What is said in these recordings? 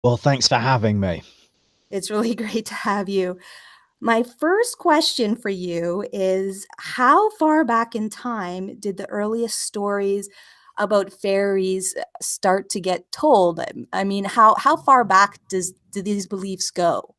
Well, thanks for having me. It's really great to have you. My first question for you is how far back in time did the earliest stories about fairies start to get told? I mean, how far back do these beliefs go?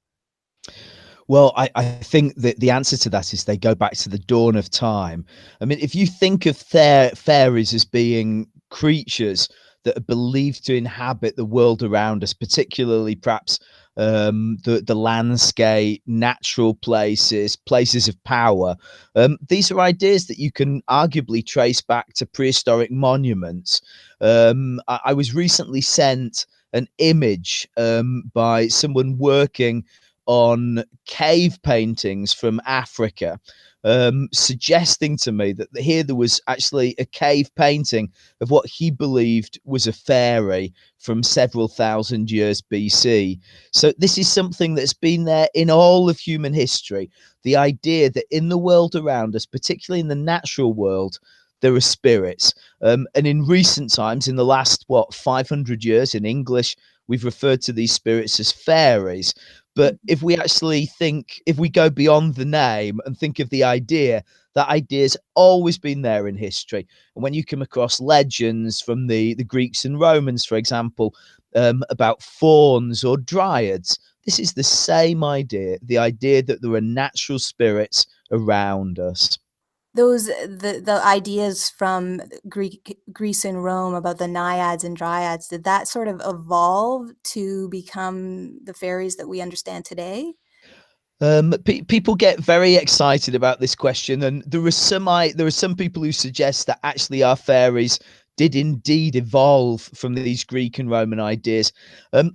Well, I think that the answer to that is they go back to the dawn of time. I mean, if you think of fairies as being creatures that are believed to inhabit the world around us, particularly perhaps the landscape, natural places, places of power. These are ideas that you can arguably trace back to prehistoric monuments. I was recently sent an image by someone working on cave paintings from Africa, suggesting to me that here there was actually a cave painting of what he believed was a fairy from several thousand years BC. So, this is something that's been there in all of human history. The idea that in the world around us, particularly in the natural world, there are spirits. And in recent times, in the last, 500 years in English, we've referred to these spirits as fairies. But if we actually think, if we go beyond the name and think of the idea, that idea's always been there in history. And when you come across legends from the Greeks and Romans, for example, about fauns or dryads, this is the same idea, the idea that there are natural spirits around us. Those the ideas from Greece and Rome about the naiads and dryads, did that sort of evolve to become the fairies that we understand today? People get very excited about this question, and there are some people who suggest that actually our fairies did indeed evolve from these Greek and Roman ideas.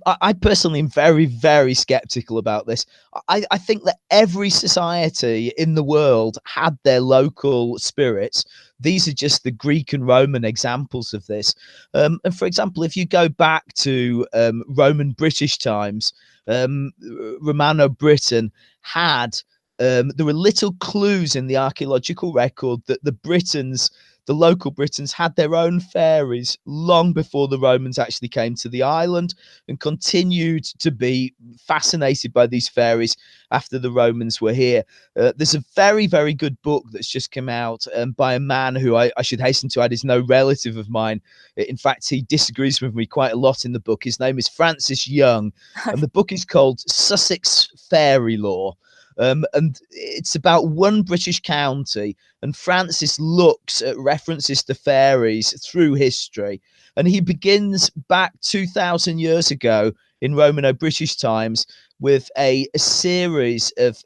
I personally am very skeptical about this. I think that every society in the world had their local spirits. These are just the Greek and Roman examples of this. And for example, if you go back to Roman British times, Romano Britain had there were little clues in the archaeological record that the local Britons, had their own fairies long before the Romans actually came to the island, and continued to be fascinated by these fairies after the Romans were here. There's a very good book that's just come out by a man who I should hasten to add is no relative of mine. In fact, he disagrees with me quite a lot in the book. His name is Francis Young, and the book is called Sussex Fairy Lore. And it's about one British county, and Francis looks at references to fairies through history, and he begins back 2,000 years ago in Romano-British times with a series of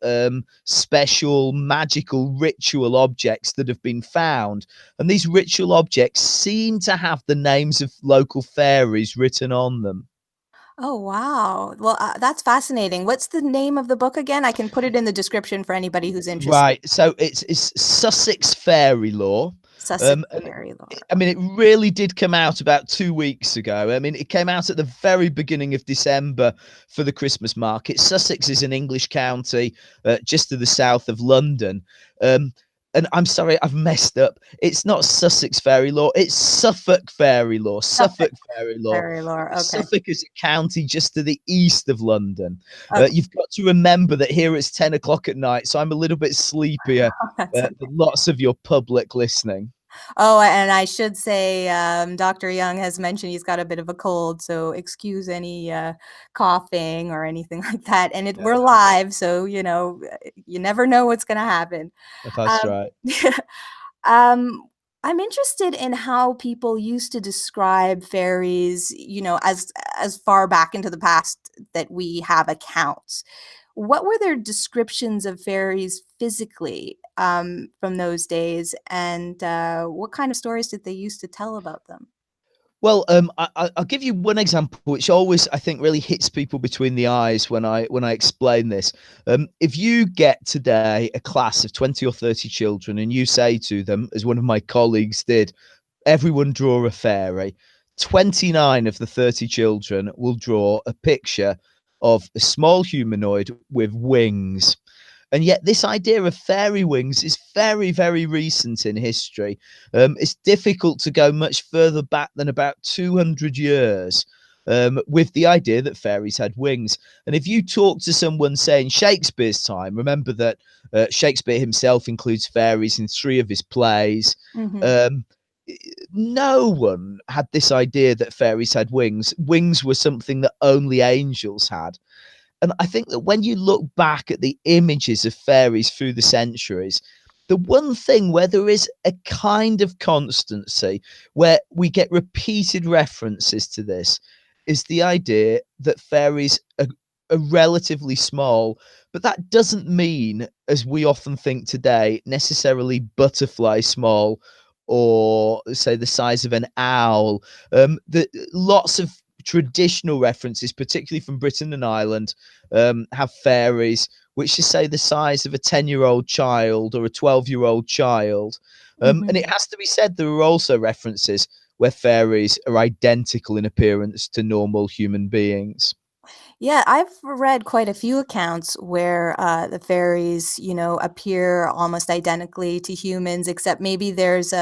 special magical ritual objects that have been found, and these ritual objects seem to have the names of local fairies written on them. Oh, wow. Well, that's fascinating. What's the name of the book again? I can put it in the description for anybody who's interested. Right. So it's Sussex Fairy Lore. Sussex And Fairy Lore. I mean, it really did come out about 2 weeks ago. I mean, it came out at the very beginning of December for the Christmas market. Sussex is an English county just to the south of London. Um, and I'm sorry, I've messed up. It's not Sussex Fairy Lore, it's Suffolk Fairy Lore. Suffolk Suffolk Fairy Lore. Fairy Lore. Okay. Suffolk is a county just to the east of London. Okay. You've got to remember that here it's 10 o'clock at night, so I'm a little bit sleepier That's than lots of your public listening. Oh, and I should say, Dr. Young has mentioned he's got a bit of a cold, so excuse any coughing or anything like that. And we're live, so you never know what's going to happen. That's Um, right. um, I'm interested in how people used to describe fairies, as far back into the past that we have accounts. What were their descriptions of fairies physically from those days, and what kind of stories did they use to tell about them? Well, I'll give you one example, which always I think really hits people between the eyes when I explain this. If you get today a class of 20 or 30 children, and you say to them, as one of my colleagues did, everyone draw a fairy. 29 of the 30 children will draw a picture of a small humanoid with wings. And yet, this idea of fairy wings is very recent in history. It's difficult to go much further back than about 200 years. with the idea that fairies had wings. And if you talk to someone, say in Shakespeare's time, remember that Shakespeare himself includes fairies in 3 of his plays. Mhm. Um, no one had this idea that fairies had wings. Wings were something that only angels had. And I think that when you look back at the images of fairies through the centuries, the one thing where there is a kind of constancy, where we get repeated references to this, is the idea that fairies are relatively small. But that doesn't mean, as we often think today, necessarily butterfly small, or say the size of an owl. Lots of traditional references, particularly from Britain and Ireland, have fairies which is, say, the size of a 10-year-old child or a 12-year-old child. And Mhm. it has to be said, there are also references where fairies are identical in appearance to normal human beings. Yeah, I've read quite a few accounts where the fairies, appear almost identically to humans, except maybe there's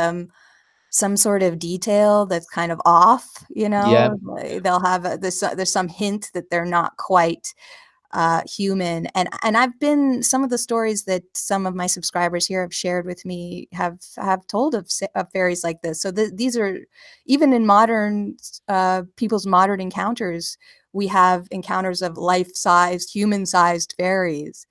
some sort of detail that's kind of off. Yeah. They'll have there's some hint that they're not quite human. And I've been some of the stories that some of my subscribers here have shared with me have told of fairies like this. So these are even in modern people's modern encounters. We have encounters of life-sized, human-sized fairies.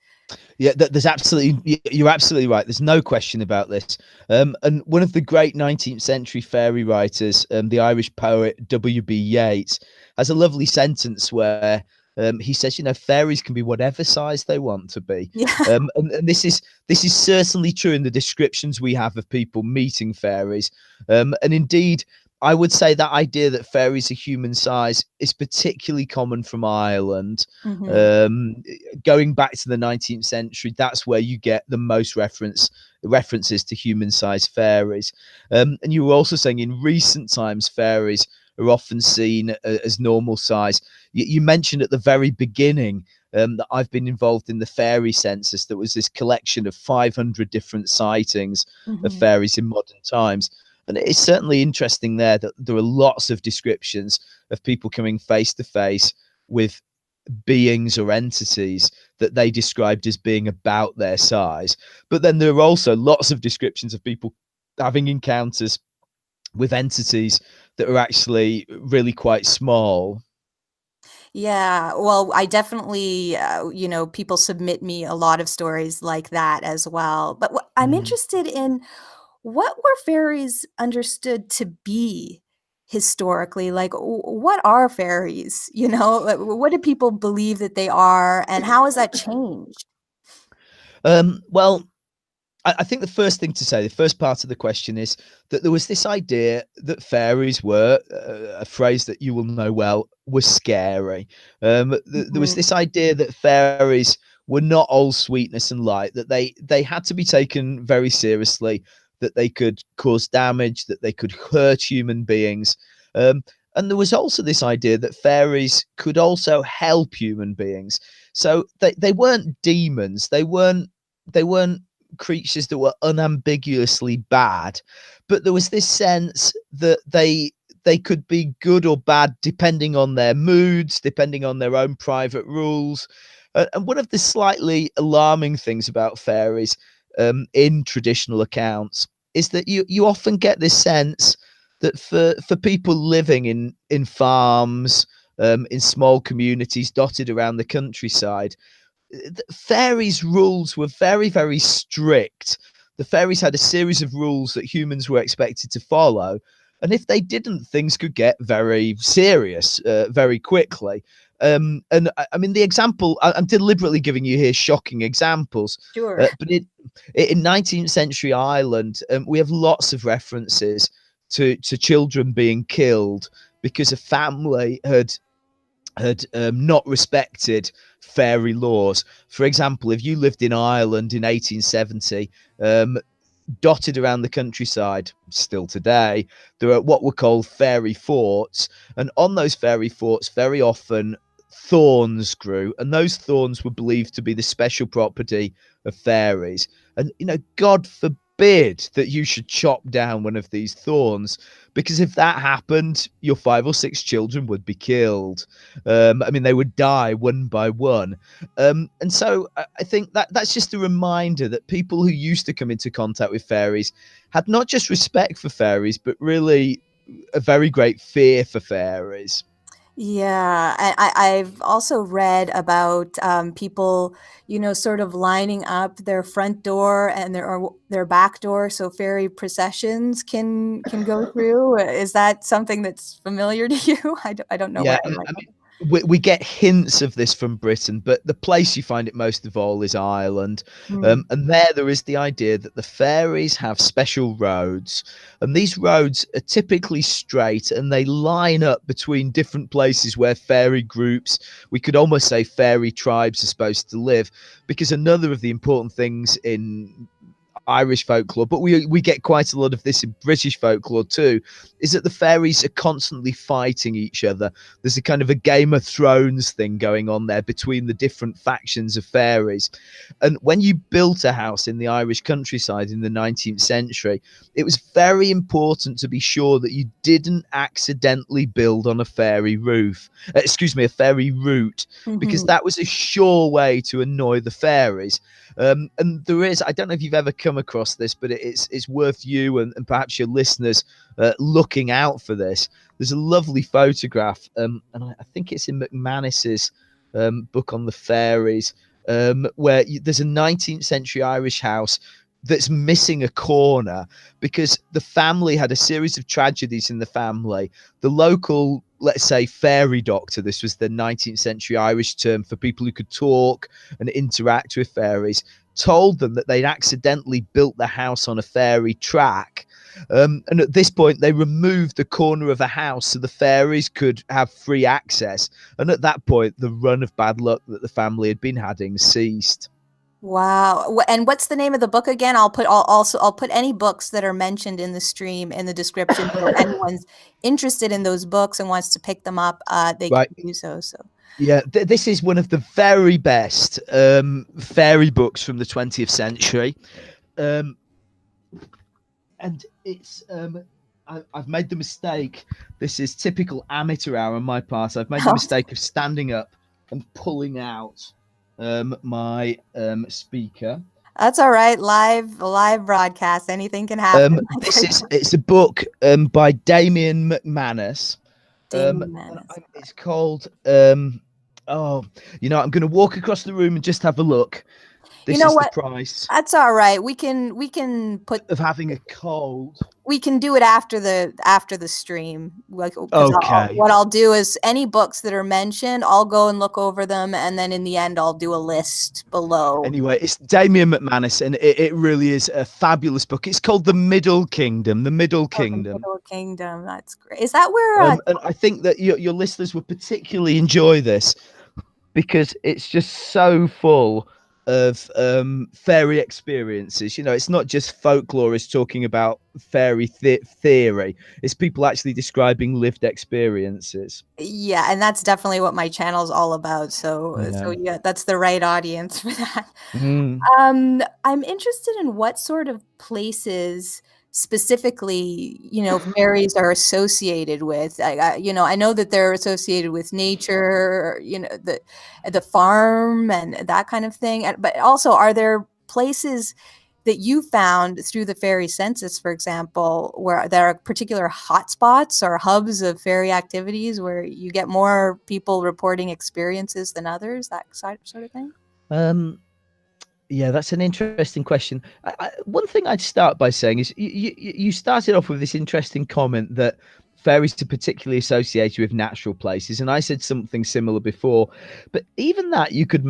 Yeah, there's absolutely, you're absolutely right. There's no question about this. And one of the great 19th century fairy writers, the Irish poet W.B. Yeats, has a lovely sentence where he says, fairies can be whatever size they want to be. Yeah. And this is certainly true in the descriptions we have of people meeting fairies. And indeed, I would say that idea that fairies are human size is particularly common from Ireland. Hmm. Um, Going back to the 19th century, that's where you get the most references to human-sized fairies. And you were also saying in recent times, fairies are often seen as normal size. You mentioned at the very beginning that I've been involved in the fairy census. There was this collection of 500 different sightings of Hmm. fairies in modern times. And it's certainly interesting there that there are lots of descriptions of people coming face to face with beings or entities that they described as being about their size. But then there are also lots of descriptions of people having encounters with entities that are actually really quite small. Yeah, well, I definitely, people submit me a lot of stories like that as well. But I'm Mm. interested in what were fairies understood to be historically? Like, what are fairies? What do people believe that they are, and how has that changed? Well, I think the first thing to say, the first part of the question, is that there was this idea that fairies were, a phrase that you will know well, were scary. There was Mhm. this idea that fairies were not all sweetness and light, that they had to be taken very seriously, that they could cause damage, that they could hurt human beings. Um, and there was also this idea that fairies could also help human beings. So they weren't demons. They weren't creatures that were unambiguously bad, but there was this sense that they could be good or bad depending on their moods, depending on their own private rules. And one of the slightly alarming things about fairies, in traditional accounts, is that you often get this sense that for people living in farms, in small communities dotted around the countryside, the fairies' rules were very, very strict. The fairies had a series of rules that humans were expected to follow. And if they didn't, things could get very serious very quickly. And I mean, the example I'm deliberately giving you here shocking examples, Sure. but in 19th century Ireland, we have lots of references to children being killed because a family had not respected fairy laws. For example, if you lived in Ireland in 1870, dotted around the countryside, still today, there are what were called fairy forts. And on those fairy forts, very often thorns grew. And those thorns were believed to be the special property of fairies. And, God forbid forbid that you should chop down one of these thorns, because if that happened, your 5 or 6 children would be killed. I mean, they would die one by one. And so I think that that's just a reminder that people who used to come into contact with fairies had not just respect for fairies, but really a very great fear for fairies. Yeah, I've also read about people, sort of lining up their front door and their back door so fairy processions can go through. Is that something that's familiar to you? I don't know Yeah, where I might. I mean, we get hints of this from Britain, but the place you find it most of all is Ireland. Mm. And there is the idea that the fairies have special roads, and these roads are typically straight and they line up between different places where fairy groups, we could almost say fairy tribes, are supposed to live. Because another of the important things in Irish folklore, but we get quite a lot of this in British folklore too, is that the fairies are constantly fighting each other. There's a kind of a Game of Thrones thing going on there between the different factions of fairies. And when you built a house in the Irish countryside in the 19th century, it was very important to be sure that you didn't accidentally build on a fairy roof, excuse me, a fairy route, because Mhm. that was a sure way to annoy the fairies. And there is, I don't know if you've ever come across this, but it's worth you and perhaps your listeners looking out for this. There's a lovely photograph, and I think it's in McManus's book on the fairies, where there's a 19th century Irish house that's missing a corner because the family had a series of tragedies in the family. The local, let's say, fairy doctor, this was the 19th century Irish term for people who could talk and interact with fairies, told them that they'd accidentally built the house on a fairy track. And at this point, they removed the corner of a house so the fairies could have free access. And at that point, the run of bad luck that the family had been having ceased. Wow. And what's the name of the book again? I'll put any books that are mentioned in the stream in the description. So if anyone's interested in those books and wants to pick them up, they can Right. do so. So Yeah, this is one of the very best fairy books from the 20th century. Um, and it's I've made the mistake. This is typical amateur hour on my part. I've made the mistake of standing up and pulling out my speaker. that's all right. Live broadcast. Anything can happen. It's a book by Damien McManus. Damon Madness. It's called oh, I'm going to walk across the room and just have a look. This You know is what? the price That's all right. We can put of having a cold. we can do it after the stream. Like, 'cause Okay. what I'll do is any books that are mentioned, I'll go and look over them, and then in the end, I'll do a list below. Anyway, it's Damien McManus, and it really is a fabulous book. It's called The Middle Kingdom. The Middle Kingdom. The Middle Kingdom. That's great. Is that where? And I think that your listeners will particularly enjoy this because it's just so full of fairy experiences. It's not just folklorists talking about fairy theory. It's people actually describing lived experiences. Yeah, and that's definitely what my channel's all about. So yeah, that's the right audience for that. Mm. I'm interested in what sort of places specifically, fairies are associated with. I know that they're associated with nature, the farm and that kind of thing. But also, are there places that you found through the fairy census, for example, where there are particular hotspots or hubs of fairy activities where you get more people reporting experiences than others, that sort of thing? Yeah, that's an interesting question. One thing I'd start by saying is you started off with this interesting comment that fairies are particularly associated with natural places, and I said something similar before. But even that you could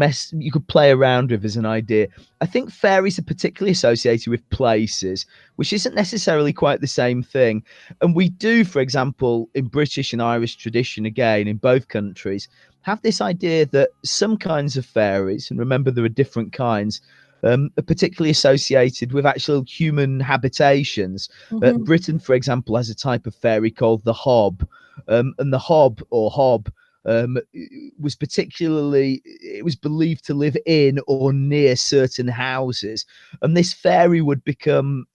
play around with as an idea. I think fairies are particularly associated with places, which isn't necessarily quite the same thing. And we do, for example, in British and Irish tradition, again in both countries, have this idea that some kinds of fairies, and remember there are different kinds, are particularly associated with actual human habitations. Mhm. Britain, for example, has a type of fairy called the hob, and the hob or hob was particularly, it was believed to live in or near certain houses, and this fairy would become,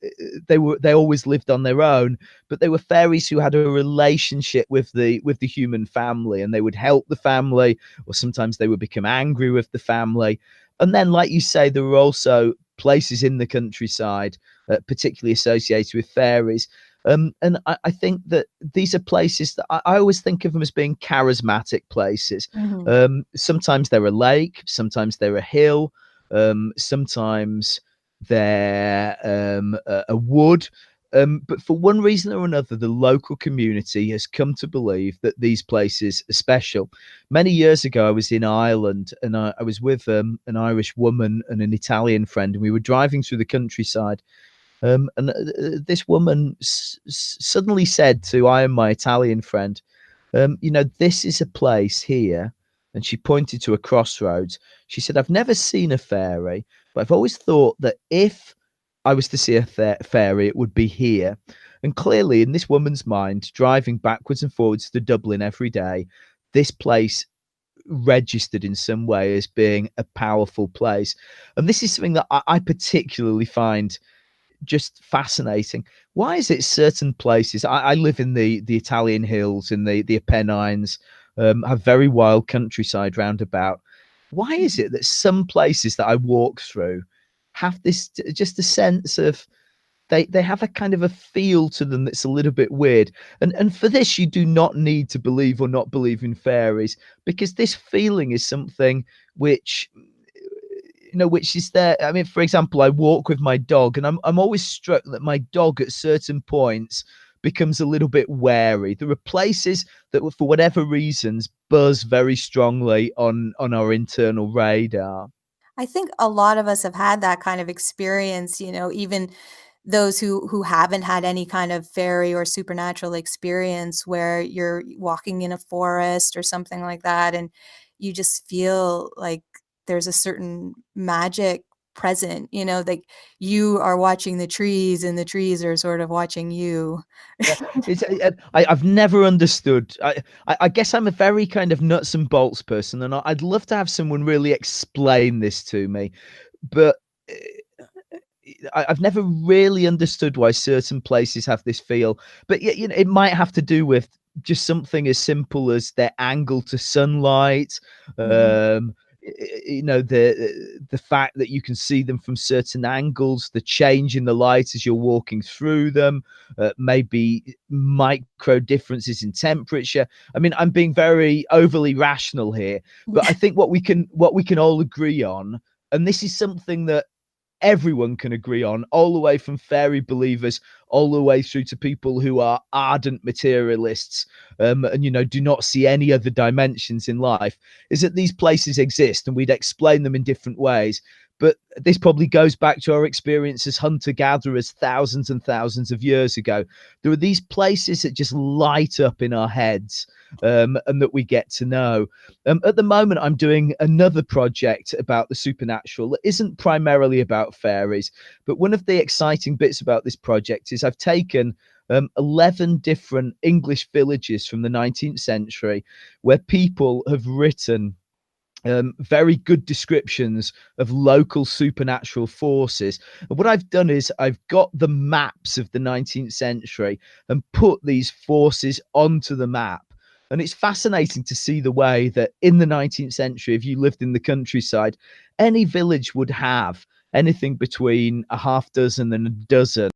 they always lived on their own, but they were fairies who had a relationship with the human family, and they would help the family, or sometimes they would become angry with the family. And then, like you say, there were also places in the countryside, particularly associated with fairies. And I think that these are places that I always think of them as being charismatic places. Mhm. Sometimes they're a lake, sometimes they're a hill, sometimes they're a wood. But for one reason or another, the local community has come to believe that these places are special. Many years ago, I was in Ireland, and I was with an Irish woman and an Italian friend, and we were driving through the countryside. And this woman suddenly said to I and my Italian friend, you know, this is a place here. And she pointed to a crossroads. She said, I've never seen a fairy, but I've always thought that if I was to see a fairy, it would be here. And clearly, in this woman's mind, driving backwards and forwards to Dublin every day, this place registered in some way as being a powerful place. And this is something that I particularly find just fascinating. Why is it certain places? I live in the Italian hills in the Apennines, have very wild countryside roundabout. Why is Mhm. it that some places that I walk through have this just a sense of they have a kind of a feel to them that's a little bit weird. And for this, you do not need to believe or not believe in fairies, because this feeling is something which, you know, which is there. I mean, for example, I walk with my dog, and I'm always struck that my dog at certain points becomes a little bit wary. There are places that, for whatever reasons, buzz very strongly on our internal radar. I think a lot of us have had that kind of experience, you know, even those who haven't had any kind of fairy or supernatural experience where you're walking in a forest or something like that, and you just feel like there's a certain magic present, you know, like you are watching the trees and the trees are sort of watching you. Yeah, it's I've never understood. I guess I'm a very kind of nuts and bolts person, and I'd love to have someone really explain this to me, but I've never really understood why certain places have this feel. But yeah, you know, it might have to do with just something as simple as their angle to sunlight. Mhm. You know, the fact that you can see them from certain angles, the change in the light as you're walking through them, maybe micro differences in temperature. I mean, I'm being very overly rational here, but I think what we can all agree on, and this is something that everyone can agree on, all the way from fairy believers all the way through to people who are ardent materialists, and you know, do not see any other dimensions in life, is that these places exist, and we'd explain them in different ways. But this probably goes back to our experience as hunter gatherers thousands and thousands of years ago. There are these places that just light up in our heads, and that we get to know. At the moment, I'm doing another project about the supernatural that isn't primarily about fairies. But one of the exciting bits about this project is I've taken 11 different English villages from the 19th century where people have written very good descriptions of local supernatural forces. And what I've done is I've got the maps of the 19th century and put these forces onto the map. And it's fascinating to see the way that in the 19th century, if you lived in the countryside, any village would have anything between a half dozen and a dozen